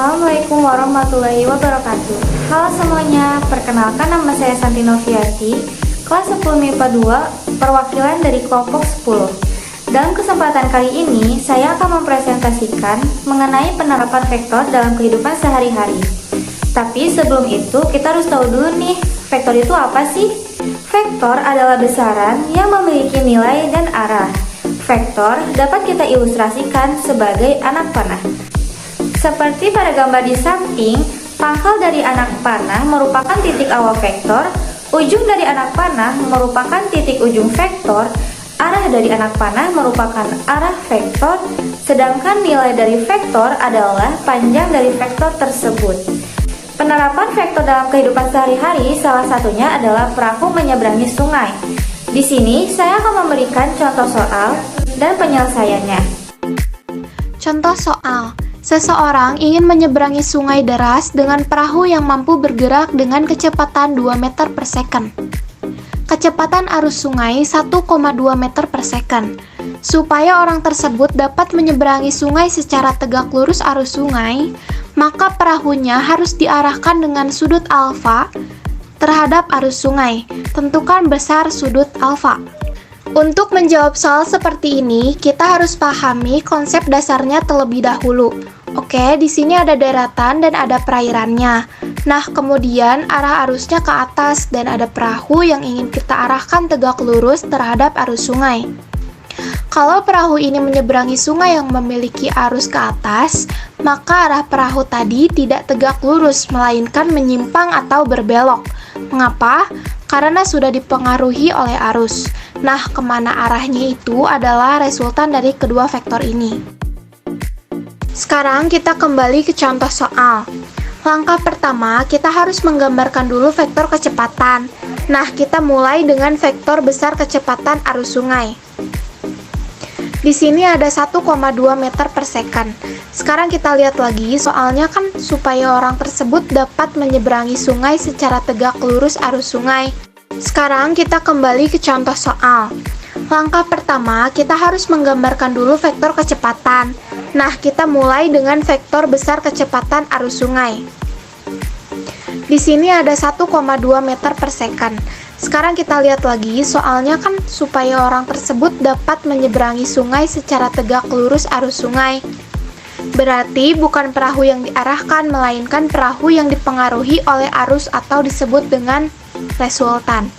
Assalamualaikum warahmatullahi wabarakatuh. Halo semuanya, perkenalkan nama saya Santi Noviati, kelas 10 MIPA 2, perwakilan dari kelompok 10. Dalam kesempatan kali ini, saya akan mempresentasikan mengenai penerapan vektor dalam kehidupan sehari-hari. Tapi sebelum itu, kita harus tahu dulu nih, vektor itu apa sih? Vektor adalah besaran yang memiliki nilai dan arah. Vektor dapat kita ilustrasikan sebagai anak panah. Seperti pada gambar di samping, pangkal dari anak panah merupakan titik awal vektor, ujung dari anak panah merupakan titik ujung vektor, arah dari anak panah merupakan arah vektor, sedangkan nilai dari vektor adalah panjang dari vektor tersebut. Penerapan vektor dalam kehidupan sehari-hari salah satunya adalah perahu menyeberangi sungai. Di sini saya akan memberikan contoh soal dan penyelesaiannya. Contoh soal. Seseorang ingin menyeberangi sungai deras dengan perahu yang mampu bergerak dengan kecepatan 2 meter per second. Kecepatan arus sungai 1,2 meter per second. Supaya orang tersebut dapat menyeberangi sungai secara tegak lurus arus sungai, maka perahunya harus diarahkan dengan sudut alfa terhadap arus sungai. Tentukan besar sudut alfa. Untuk menjawab soal seperti ini, kita harus pahami konsep dasarnya terlebih dahulu. Oke, di sini ada daratan dan ada perairannya. Nah, kemudian arah arusnya ke atas dan ada perahu yang ingin kita arahkan tegak lurus terhadap arus sungai. Kalau perahu ini menyeberangi sungai yang memiliki arus ke atas, maka arah perahu tadi tidak tegak lurus, melainkan menyimpang atau berbelok. Mengapa? Karena sudah dipengaruhi oleh arus. Nah, kemana arahnya itu adalah resultan dari kedua vektor ini. Sekarang kita kembali ke contoh soal. Langkah pertama, kita harus menggambarkan dulu vektor kecepatan. Nah, kita mulai dengan vektor besar kecepatan arus sungai. Di sini ada 1,2 meter per second. Sekarang kita lihat lagi, soalnya kan supaya orang tersebut dapat menyeberangi sungai secara tegak lurus arus sungai. Sekarang kita kembali ke contoh soal. Langkah pertama, kita harus menggambarkan dulu vektor kecepatan. Nah, kita mulai dengan vektor besar kecepatan arus sungai. Di sini ada 1,2 meter per second. Sekarang kita lihat lagi, soalnya kan supaya orang tersebut dapat menyeberangi sungai secara tegak lurus arus sungai. Berarti bukan perahu yang diarahkan, melainkan perahu yang dipengaruhi oleh arus atau disebut dengan resultan.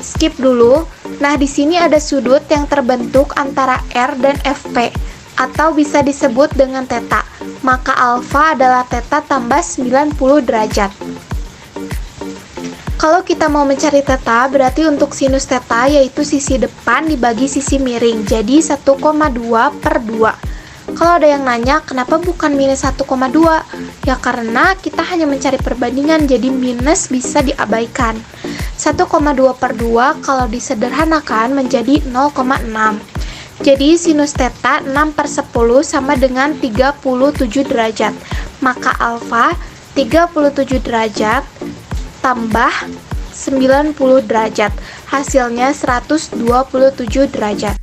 Skip dulu. Nah, di sini ada sudut yang terbentuk antara R dan FP, atau bisa disebut dengan theta. Maka alfa adalah theta tambah 90 derajat. Kalau kita mau mencari theta, berarti untuk sinus theta yaitu sisi depan dibagi sisi miring, jadi 1,2 per 2. Kalau ada yang nanya, kenapa bukan minus 1,2? Ya karena kita hanya mencari perbandingan, jadi minus bisa diabaikan. 1,2 per 2 kalau disederhanakan menjadi 0,6. Jadi sinus theta 6 per 10 sama dengan 37 derajat. Maka alfa 37 derajat tambah 90 derajat. Hasilnya 127 derajat.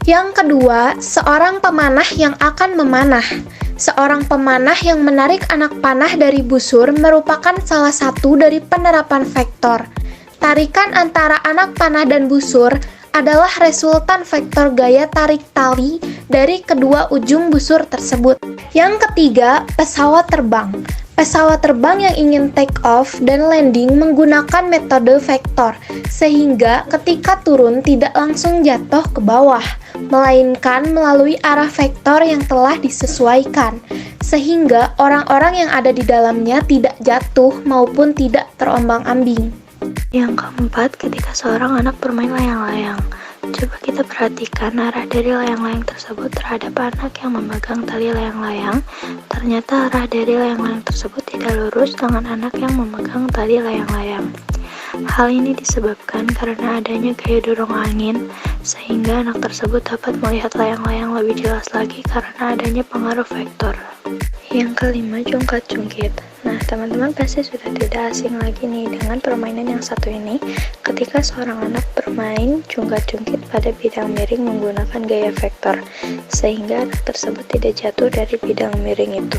Yang kedua, seorang pemanah yang akan memanah. Seorang pemanah yang menarik anak panah dari busur merupakan salah satu dari penerapan vektor. Tarikan antara anak panah dan busur adalah resultan vektor gaya tarik tali dari kedua ujung busur tersebut. Yang ketiga, pesawat terbang. Pesawat terbang yang ingin take off dan landing menggunakan metode vektor, sehingga ketika turun tidak langsung jatuh ke bawah, melainkan melalui arah vektor yang telah disesuaikan, sehingga orang-orang yang ada di dalamnya tidak jatuh maupun tidak terombang-ambing. Yang keempat, ketika seorang anak bermain layang-layang, coba kita perhatikan arah dari layang-layang tersebut terhadap anak yang memegang tali layang-layang. Ternyata arah dari layang-layang tersebut tidak lurus dengan anak yang memegang tali layang-layang. Hal ini disebabkan karena adanya gaya dorong angin, sehingga anak tersebut dapat melihat layang-layang lebih jelas lagi karena adanya pengaruh vektor. Yang kelima, jongkat-jungkit. Nah, teman-teman pasti sudah tidak asing lagi nih dengan permainan yang satu ini ketika seorang anak bermain jungkat-jungkit pada bidang miring menggunakan gaya vektor, sehingga anak tersebut tidak jatuh dari bidang miring itu.